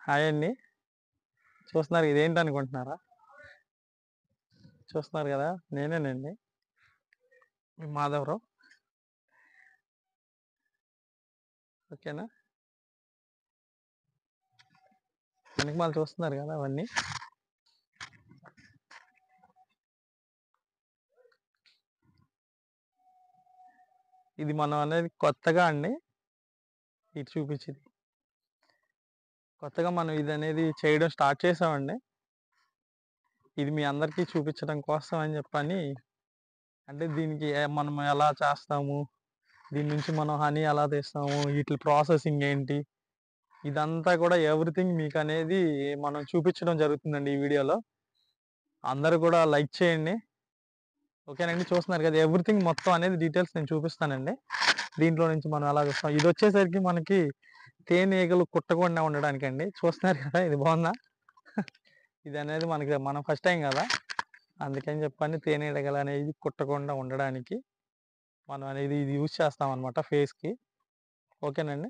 Hi అండి. చూస్తున్నారు ఇదేంటి అనుకుంటున్నారా? చూస్తున్నారు గదా! నేనేనండి. మీ మాధవరావు. ఓకేనా? వెనకమాల చూస్తున్నారు గదా! అవన్నీ. ఇది మనం అనేది కొత్తగా అండి ఇటు చూపించేది. కొత్తగా మనం ఇదనేది చేయడం స్టార్ట్ చేసామండి. ఇది మీ అందరికీ చూపించడం కోసం అని చెప్పని అంటే దీనికి మనం ఎలా చేస్తాము? దీని నుంచి మనం హనీ ఎలా తీస్తాము? ఈట్లి ప్రాసెసింగ్ ఏంటి? ఇదంతా కూడా ఎవ్రీథింగ్ మీకనేది మనం చూపించడం జరుగుతుందండి ఈ వీడియోలో. అందరూ కూడా లైక్ చేయండి. ఓకేనండి. చూస్తున్నారు కదా! ఎవ్రీథింగ్ మొత్తం అనేది డీటెయిల్స్ నేను చూపిస్తానండి. దీంట్లో నుంచి మనం ఎలా చూస్తాం. ఇదొచ్చేసరికి మనకి తేనీగలు కుట్టకుండా ఉండడానికండి. చూస్తున్నారు కదా! ఇది బావుందా? ఇదనేది మనం ఫస్ట్ టైం గదా! అందుకని చెప్పని తేనీగలనేది కుట్టకుండా ఉండడానికి మనం అనేది ఇది యూజ్ చేస్తామనమాట ఫేస్‌కి. ఓకేనండి.